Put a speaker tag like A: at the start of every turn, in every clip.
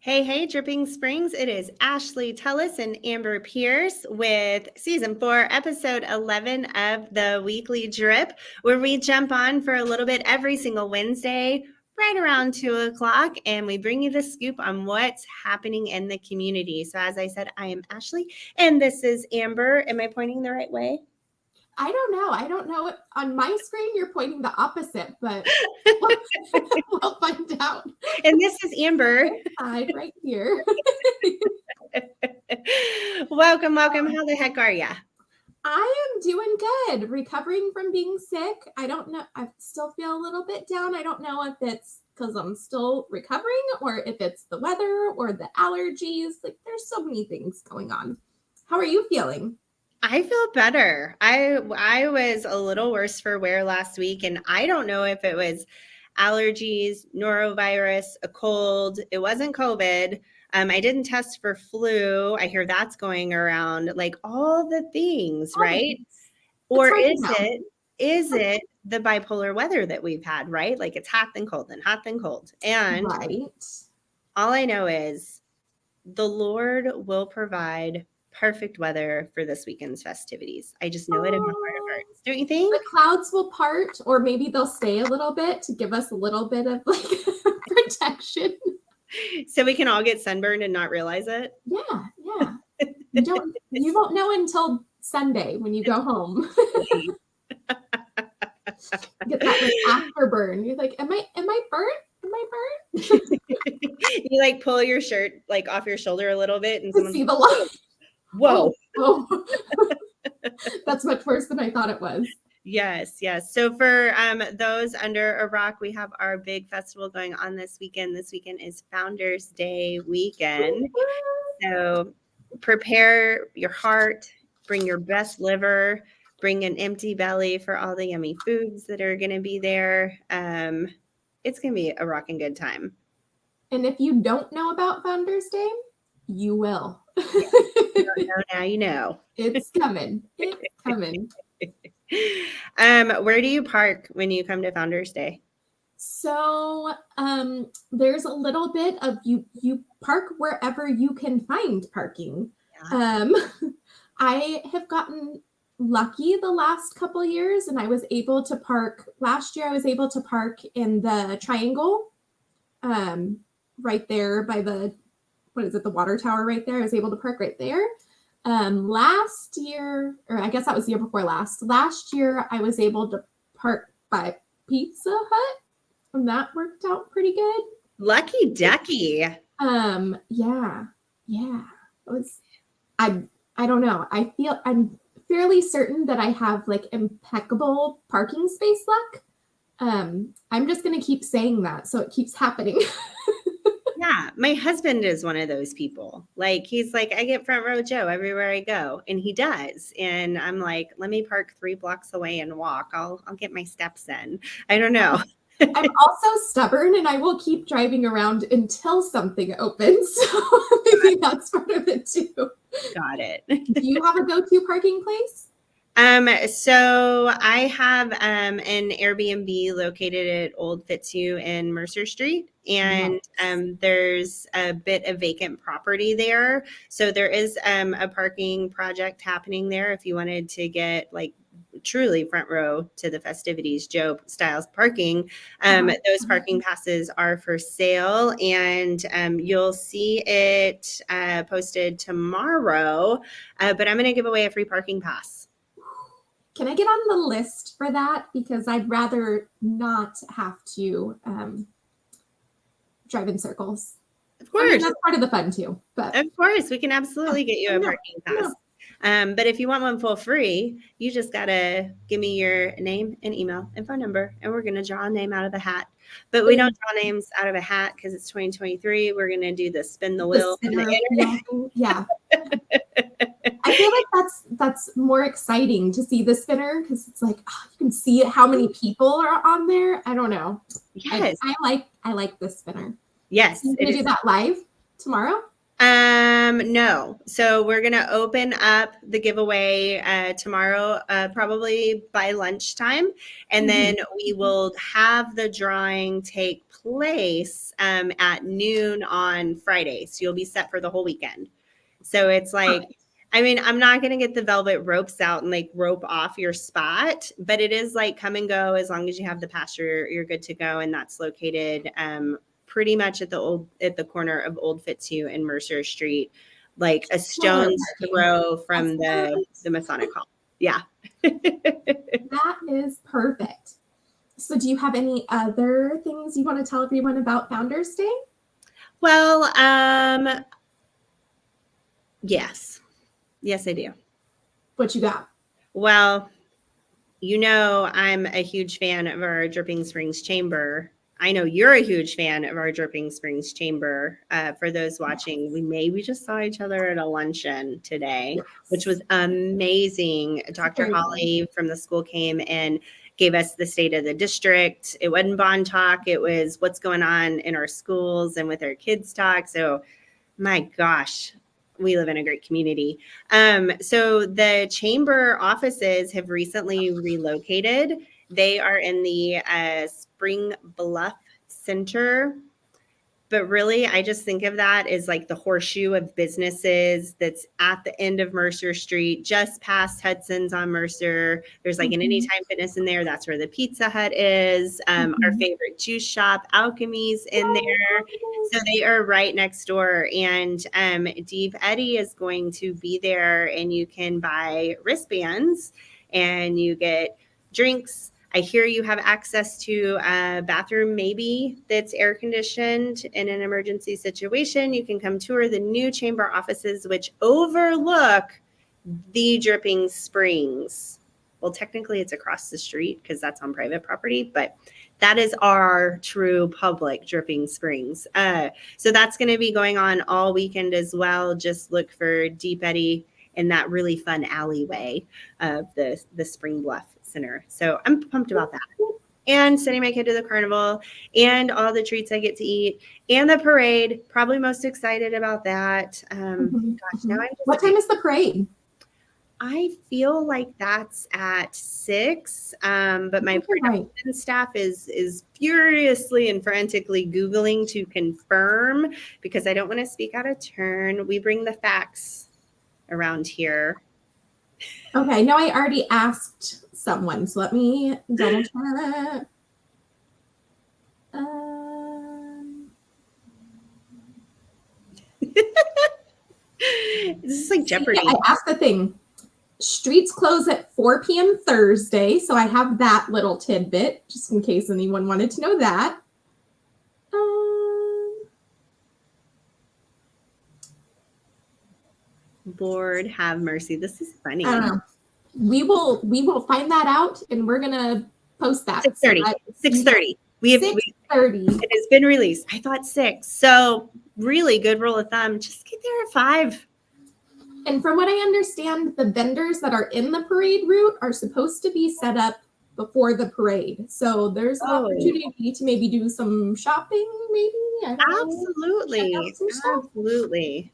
A: Hey, hey, Dripping Springs. It is Ashley Tullis and Amber Pierce with season 4, episode 11 of the weekly drip, where we jump on for a little bit every single Wednesday, right around 2 o'clock, and we bring you the scoop on what's happening in the community. So as I said, I am Ashley, and this is Amber. Am I pointing the right way?
B: I don't know. On my screen, you're pointing the opposite, but we'll find out.
A: And this is Amber.
B: Side right here.
A: Welcome. How the heck are ya?
B: I am doing good. Recovering from being sick. I don't know. I still feel a little bit down. I don't know if it's because I'm still recovering or if it's the weather or the allergies. Like there's so many things going on. How are you feeling?
A: I feel better. I was a little worse for wear last week, and I don't know if it was allergies, norovirus, a cold. It wasn't COVID. I didn't test for flu. I hear that's going around, like all the things, right? Or is it the bipolar weather that we've had, right? Like it's hot then cold, then hot then cold. And all I know is the Lord will provide perfect weather for this weekend's festivities. I just know it in my heart of hearts. Don't you think?
B: The clouds will part, or maybe they'll stay a little bit to give us a little bit of like protection.
A: So we can all get sunburned and not realize it?
B: Yeah. You won't know until Sunday when you go home. Get that like afterburn. You're like, am I burnt? Am I burnt?
A: You like pull your shirt like off your shoulder a little bit and
B: see the light.
A: Whoa.
B: Oh. That's much worse than I thought it was.
A: Yes. So for those under a rock, we have our big festival going on this weekend. This weekend is Founders Day weekend. So prepare your heart, bring your best liver, bring an empty belly for all the yummy foods that are going to be there. It's going to be a rocking good time.
B: And if you don't know about Founders Day, you will.
A: You don't know, now you know.
B: It's coming. It's coming.
A: Where do you park when you come to Founders Day?
B: So there's a little bit of you park wherever you can find parking. Yeah. I have gotten lucky the last couple years, and I was able to park last year. I was able to park in the triangle, right there by the water tower right there. I was able to park right there. Last year, or I guess that was the year before last. Last year, I was able to park by Pizza Hut, and that worked out pretty good.
A: Lucky ducky.
B: Yeah. It was. I don't know. I'm fairly certain that I have like impeccable parking space luck. I'm just gonna keep saying that, so it keeps happening.
A: Yeah, my husband is one of those people. Like, he's like, I get front row Joe everywhere I go, and he does. And I'm like, let me park 3 blocks away and walk. I'll get my steps in. I don't know.
B: I'm also stubborn, and I will keep driving around until something opens. So maybe that's part of it too.
A: Got it.
B: Do you have a go-to parking place?
A: So I have an Airbnb located at Old Fitzhugh in Mercer Street, and there's a bit of vacant property there. So there is a parking project happening there if you wanted to get like truly front row to the festivities, Joe Styles parking. Those parking passes are for sale, and you'll see it posted tomorrow, but I'm going to give away a free parking pass.
B: Can I get on the list for that? Because I'd rather not have to drive in circles.
A: Of course.
B: I mean, that's part of the fun too. But
A: of course, we can absolutely get you a parking pass. But if you want one for free, you just got to give me your name and email and phone number, and we're going to draw a name out of the hat. But we don't draw names out of a hat because it's 2023. We're going to do the spin the wheel.
B: Yeah. I feel like that's more exciting to see the spinner because it's like, you can see how many people are on there. I don't know.
A: Yes.
B: I like the spinner.
A: Yes.
B: You're going to do that live tomorrow?
A: No. So we're gonna open up the giveaway tomorrow, probably by lunchtime, and then we will have the drawing take place at noon on Friday. So you'll be set for the whole weekend. So it's like, I mean, I'm not gonna get the velvet ropes out and like rope off your spot, but it is like come and go as long as you have the pass, you're good to go, and that's located pretty much at the corner of Old Fitzhugh and Mercer Street, like a stone's throw from the Masonic Hall. Yeah.
B: That is perfect. So do you have any other things you want to tell everyone about Founders Day?
A: Well, yes, I do.
B: What you got?
A: Well, you know, I'm a huge fan of our Dripping Springs Chamber. I know you're a huge fan of our Dripping Springs Chamber. For those watching, we just saw each other at a luncheon today, which was amazing. Dr. Holly from the school came and gave us the state of the district. It wasn't bond talk. It was what's going on in our schools and with our kids talk. So my gosh, we live in a great community. So the chamber offices have recently relocated. They are in the Spring Bluff Center. But really, I just think of that as like the horseshoe of businesses that's at the end of Mercer Street, just past Hudson's on Mercer. There's like an Anytime Fitness in there. That's where the Pizza Hut is. Our favorite juice shop, Alchemy's in there. So they are right next door. And Dave Eddy is going to be there, and you can buy wristbands and you get drinks. I hear you have access to a bathroom maybe that's air conditioned in an emergency situation. You can come tour the new chamber offices, which overlook the Dripping Springs. Well, technically it's across the street because that's on private property, but that is our true public Dripping Springs. So that's going to be going on all weekend as well. Just look for Deep Eddy in that really fun alleyway of the Spring Bluff Center. So I'm pumped about that. And sending my kid to the carnival and all the treats I get to eat and the parade. Probably most excited about that. Gosh, now
B: what time is the parade?
A: I feel like that's at 6, but my production staff is furiously and frantically Googling to confirm because I don't want to speak out of turn. We bring the facts around here.
B: Okay, no, I already asked someone, so let me double check.
A: This is like Jeopardy.
B: Yeah, I asked the thing. Streets close at 4 p.m. Thursday, so I have that little tidbit just in case anyone wanted to know that.
A: Lord have mercy. This is funny.
B: I don't know. We will find that out, and we're gonna post that.
A: 6:30. 6:30. We have
B: 6:30.
A: It has been released. I thought 6. So really good rule of thumb. Just get there at 5.
B: And from what I understand, the vendors that are in the parade route are supposed to be set up before the parade. So there's an opportunity to maybe do some shopping, maybe.
A: Absolutely. Absolutely.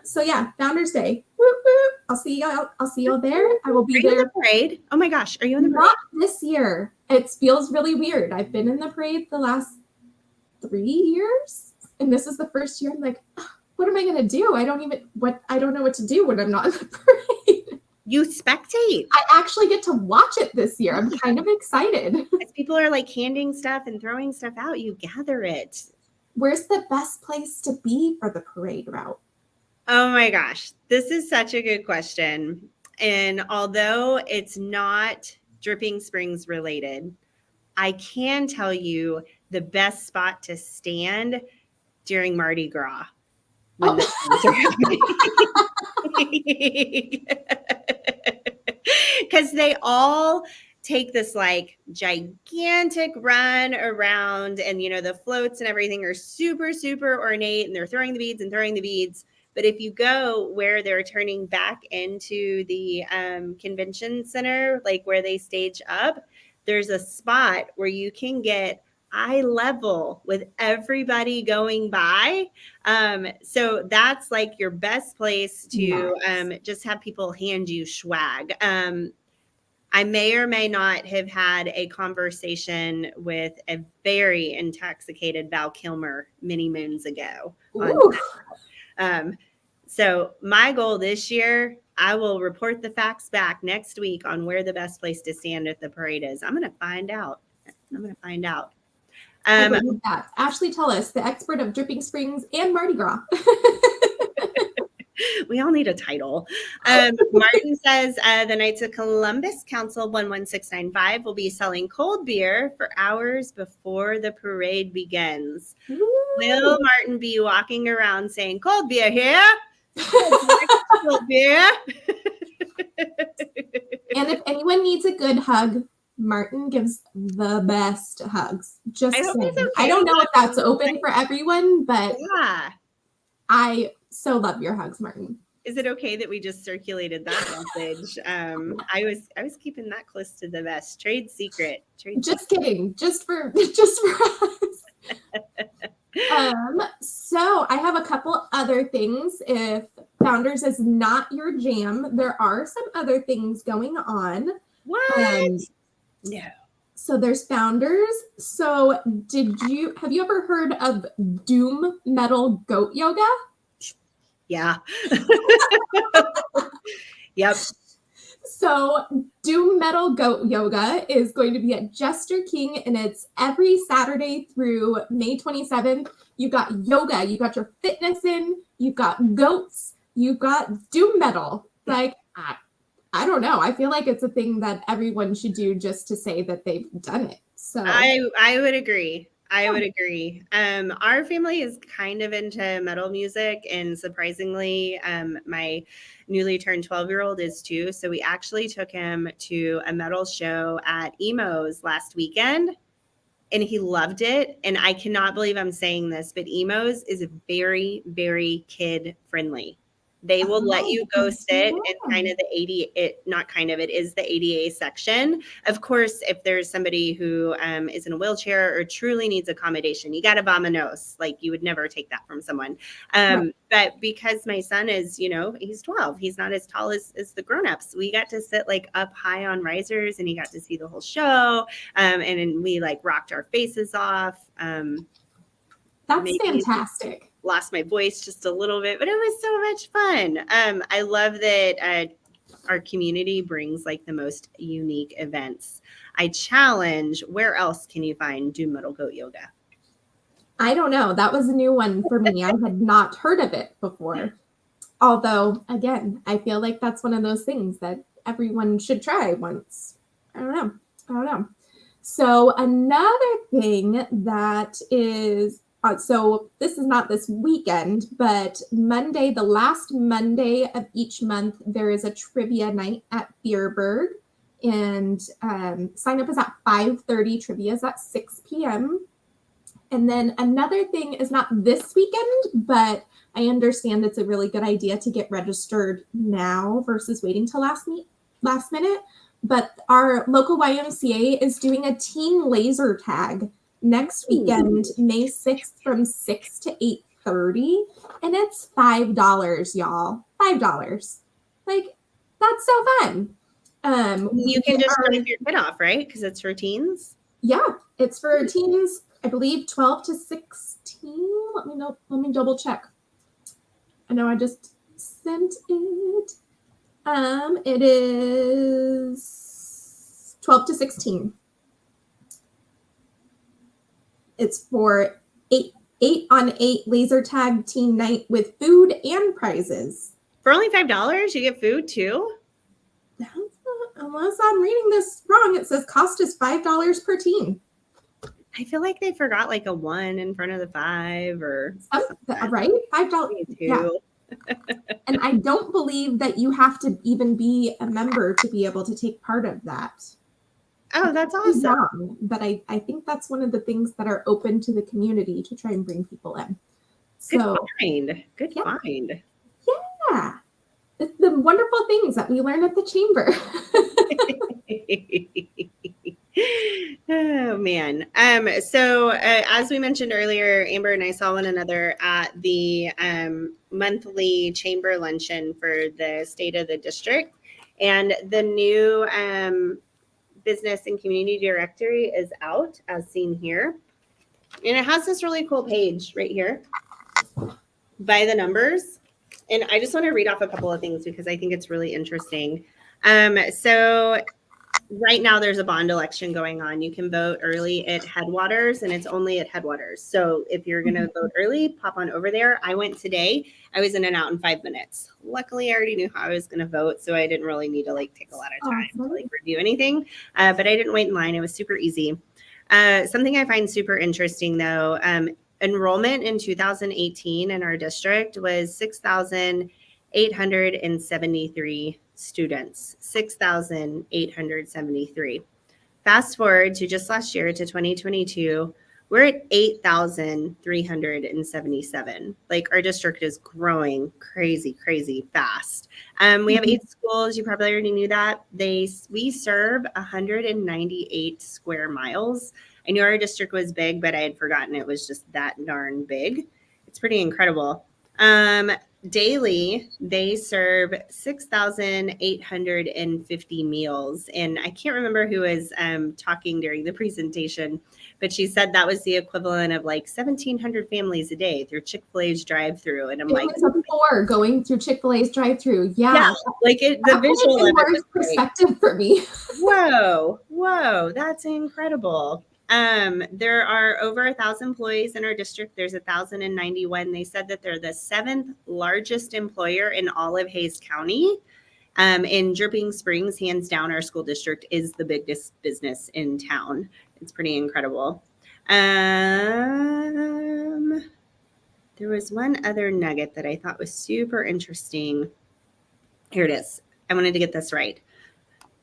B: So yeah, Founders Day. Whoop, whoop. I'll see y'all there. I will be there.
A: In the parade? Oh my gosh, are you in the parade?
B: Not this year. It feels really weird. I've been in the parade the last 3 years, and this is the first year I'm like, what am I gonna do? I don't know what to do when I'm not in the parade.
A: You spectate.
B: I actually get to watch it this year. I'm kind of excited.
A: As people are like handing stuff and throwing stuff out, you gather it.
B: Where's the best place to be for the parade route?
A: Oh my gosh, this is such a good question. And although it's not Dripping Springs related, I can tell you the best spot to stand during Mardi Gras. When the things are happening. Because they all take this like gigantic run around, and you know the floats and everything are super, super ornate, and they're throwing the beads. But if you go where they're turning back into the convention center, like where they stage up, there's a spot where you can get eye level with everybody going by. So that's like your best place to just have people hand you swag. I may or may not have had a conversation with a very intoxicated Val Kilmer many moons ago. So my goal this year, I will report the facts back next week on where the best place to stand at the parade is. I'm going to find out.
B: I believe that. Ashley Tullis, the expert of Dripping Springs and Mardi Gras.
A: We all need a title. Martin says the Knights of Columbus Council 11695 will be selling cold beer for hours before the parade begins. Ooh. Will Martin be walking around saying, "Cold beer here? Cold beer."
B: And if anyone needs a good hug, Martin gives the best hugs. Just saying. Okay. I don't know if that's open for everyone, but yeah. I so love your hugs, Martin.
A: Is it okay that we just circulated that message? I was keeping that close to the vest. Trade secret.
B: Kidding. Just for us. So I have a couple other things. If Founders is not your jam, there are some other things going on.
A: What? No.
B: So there's Founders. So have you ever heard of Doom Metal Goat Yoga?
A: Yeah. Yep.
B: So Doom Metal Goat Yoga is going to be at Jester King, and it's every Saturday through May 27th. You've got yoga, you've got your fitness in, you've got goats, you've got doom metal. Like, I don't know. I feel like it's a thing that everyone should do just to say that they've done it. So
A: I would agree. I would agree. Our family is kind of into metal music, and surprisingly, my newly turned 12-year-old is too. So we actually took him to a metal show at Emo's last weekend, and he loved it. And I cannot believe I'm saying this, but Emo's is very, very kid friendly. They will let you go sit in kind of it is the ADA section. Of course, if there's somebody who is in a wheelchair or truly needs accommodation, you got to vamonos. Like, you would never take that from someone. But because my son is, he's 12, he's not as tall as the grownups. We got to sit like up high on risers, and he got to see the whole show. And then we like rocked our faces off.
B: That's fantastic.
A: Lost my voice just a little bit, but it was so much fun. I love that our community brings like the most unique events. I challenge, where else can you find Doom Metal Goat Yoga?
B: I don't know. That was a new one for me. I had not heard of it before. Although, again, I feel like that's one of those things that everyone should try once. I don't know. So another thing that is, so this is not this weekend, but Monday, the last Monday of each month, there is a trivia night at Beerberg, and sign up is at 5:30. Trivia is at 6 p.m. And then another thing is not this weekend, but I understand it's a really good idea to get registered now versus waiting till last minute. But our local YMCA is doing a teen laser tag next weekend, May 6th from 6 to 8:30. And it's $5, y'all. $5. Like, that's so fun.
A: You can just drop your kid off, right? Because it's for teens?
B: Yeah, it's for teens, I believe 12 to 16. Let me double check. I know I just sent it. It is 12 to 16. It's for 8-on-8 laser tag team night with food and prizes.
A: For only $5, you get food too?
B: Unless I'm reading this wrong, it says cost is $5 per team.
A: I feel like they forgot like a 1 in front of the 5 or something.
B: Right? $5. Yeah. And I don't believe that you have to even be a member to be able to take part of that.
A: Oh, that's awesome.
B: But I think that's one of the things that are open to the community to try and bring people in.
A: Good find.
B: Yeah. It's the wonderful things that we learn at the chamber.
A: Oh man. So as we mentioned earlier, Amber and I saw one another at the monthly chamber luncheon for the state of the district, and the new business and community directory is out, as seen here, and it has this really cool page right here by the numbers. And I just want to read off a couple of things because I think it's really interesting. So right now there's a bond election going on. You can vote early at Headwaters, and it's only at Headwaters. So if you're going to vote early, pop on over there. I went today. I was in and out in 5 minutes. Luckily, I already knew how I was going to vote, so I didn't really need to take a lot of time to review anything. But I didn't wait in line. It was super easy. Something I find super interesting, though, enrollment in 2018 in our district was 6,873 students, 6,873. Fast forward to just last year to 2022, we're at 8,377. Our district is growing crazy, crazy fast. We have 8 schools. You probably already knew that. We serve 198 square miles. I knew our district was big, but I had forgotten it was just that darn big. It's pretty incredible. Daily, they serve 6,850 meals. And I can't remember who was talking during the presentation, but she said that was the equivalent of 1,700 families a day through Chick-fil-A's drive-through. And I'm
B: families of 4 going through Chick-fil-A's drive-through. Yeah.
A: The visual of it was
B: perspective for me.
A: Whoa, that's incredible. There are over 1,000 employees in our district. There's 1,091. They said that they're the 7th largest employer in all of Hays County. In Dripping Springs, hands down, our school district is the biggest business in town. It's pretty incredible. There was one other nugget that I thought was super interesting. Here it is. I wanted to get this right.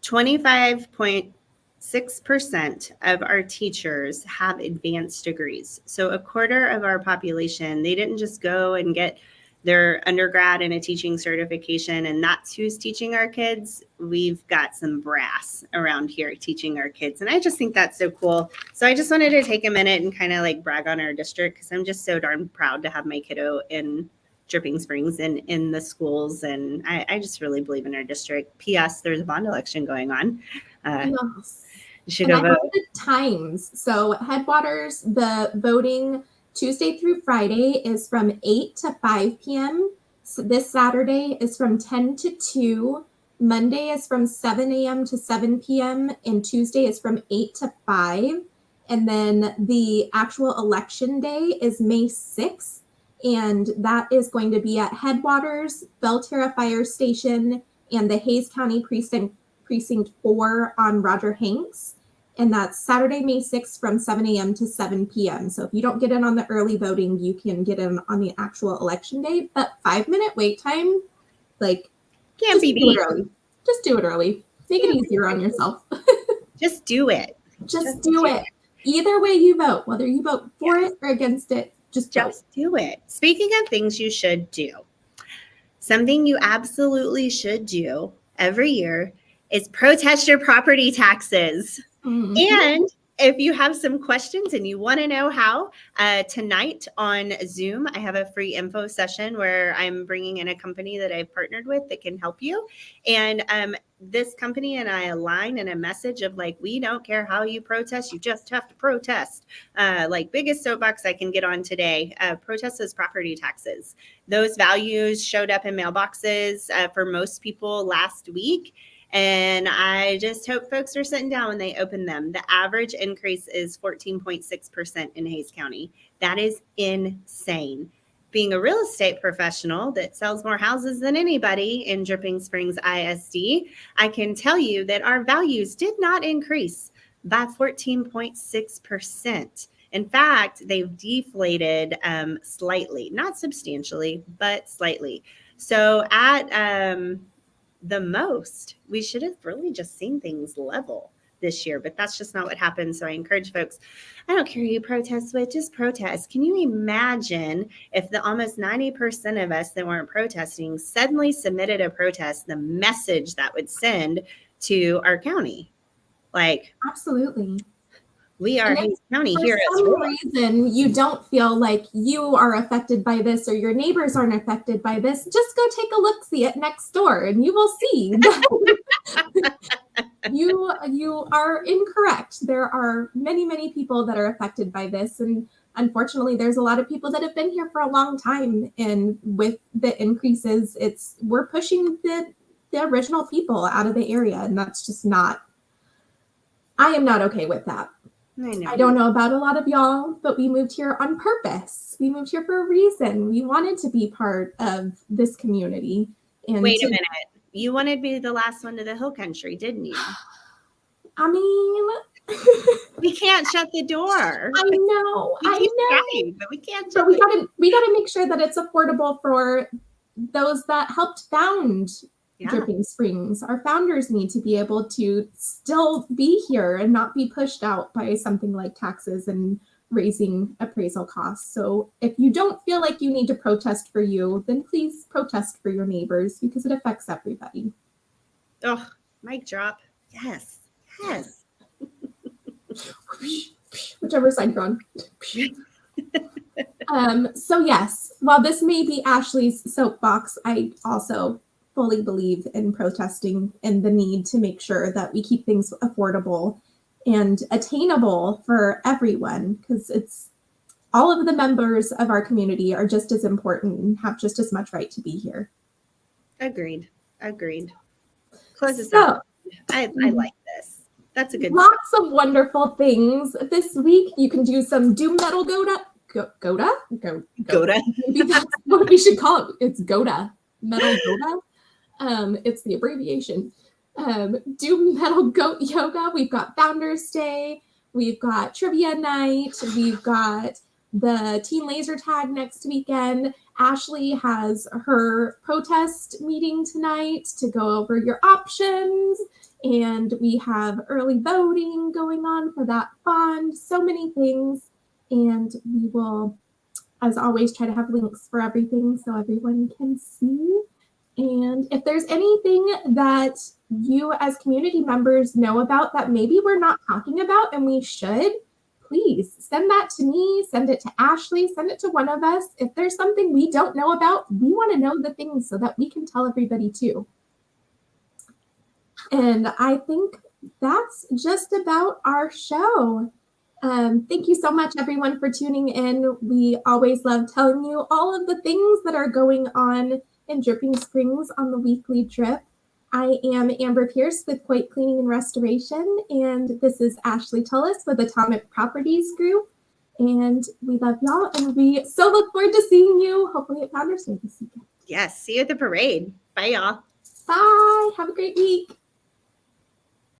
A: 25.6% of our teachers have advanced degrees. So a quarter of our population, they didn't just go and get their undergrad and a teaching certification, and that's who's teaching our kids. We've got some brass around here teaching our kids, and I just think that's so cool. So I just wanted to take a minute and kind of brag on our district, because I'm just so darn proud to have my kiddo in Dripping Springs and in the schools, and I just really believe in our district. P.S. There's a bond election going on.
B: Yes.
A: You should go vote.
B: The times. So Headwaters, the voting Tuesday through Friday is from 8 to 5 p.m. So this Saturday is from 10 to 2. Monday is from 7 a.m. to 7 p.m. and Tuesday is from 8 to 5. And then the actual election day is May 6th. And that is going to be at Headwaters, Belterra Fire Station, and the Hays County Precinct 4 on Roger Hanks. And that's Saturday, May 6th from 7 a.m. to 7 p.m. So if you don't get in on the early voting, you can get in on the actual election day. But 5-minute wait time,
A: can't be beat.
B: Just do it early. Make it easier on yourself.
A: Just do it.
B: Just do it. Either way you vote, whether you vote for it or against it, just
A: do it. Speaking of things you should do, something you absolutely should do every year is protest your property taxes. Mm-hmm. And if you have some questions and you want to know how, tonight on Zoom, I have a free info session where I'm bringing in a company that I've partnered with that can help you. And this company and I align in a message of we don't care how you protest, you just have to protest. Biggest soapbox I can get on today, protest those property taxes. Those values showed up in mailboxes for most people last week. And I just hope folks are sitting down when they open them. The average increase is 14.6% in Hays County. That is insane. Being a real estate professional that sells more houses than anybody in Dripping Springs ISD, I can tell you that our values did not increase by 14.6%. In fact, they've deflated slightly, not substantially, but slightly. So at the most, we should have really just seen things level this year, but that's just not what happened. So I encourage folks, I don't care who you protest with, just protest. Can you imagine if the almost 90% of us that weren't protesting suddenly submitted a protest, the message that would send to our county? Like,
B: Absolutely.
A: we are Hayes County
B: For
A: heroes.
B: some reason you don't feel like you are affected by this or your neighbors aren't affected by this, just go take a look-see at next door and you will see that you are incorrect. There are many, many people that are affected by this. And unfortunately, there's a lot of people that have been here for a long time. And with the increases, we're pushing the original people out of the area. And that's just not, I am not okay with that. I don't know about a lot of y'all, but we moved here on purpose. We moved here for a reason. We wanted to be part of this community. And
A: wait a minute. You wanted to be the last one to the hill country, didn't you?
B: I mean,
A: we can't shut the door.
B: I know.
A: But we can't.
B: But we gotta make sure that it's affordable for those that helped found Dripping Springs. Our founders need to be able to still be here and not be pushed out by something like taxes and raising appraisal costs. So if you don't feel like you need to protest for you, then please protest for your neighbors because it affects everybody.
A: Oh, mic drop. Yes.
B: Whichever side you're on. So yes, while this may be Ashley's soapbox, I also fully believe in protesting and the need to make sure that we keep things affordable and attainable for everyone, because it's all of the members of our community are just as important and have just as much right to be here.
A: Agreed. Close this out. I like this. That's a good
B: Lots of wonderful things this week. You can do some doom metal Goda. Maybe that's what we should call it. It's Goda. Metal Goda. It's the abbreviation. Doom metal goat yoga. We've got Founders Day. We've got trivia night. We've got the teen laser tag next weekend. Ashley has her protest meeting tonight to go over your options. And we have early voting going on for that fund. So many things. And we will, as always, try to have links for everything so everyone can see. And if there's anything that you as community members know about that maybe we're not talking about and we should, please send that to me, send it to Ashley, send it to one of us. If there's something we don't know about, we want to know the things so that we can tell everybody too. And I think that's just about our show. Thank you so much, everyone, for tuning in. We always love telling you all of the things that are going on in Dripping Springs on the weekly drip. I am Amber Pierce with Coit Cleaning and Restoration, and this is Ashley Tullis with Atomic Properties Group. And we love y'all, and we so look forward to seeing you, hopefully at Founders Day this weekend.
A: Yes, see you at the parade. Bye, y'all.
B: Bye. Have a great week.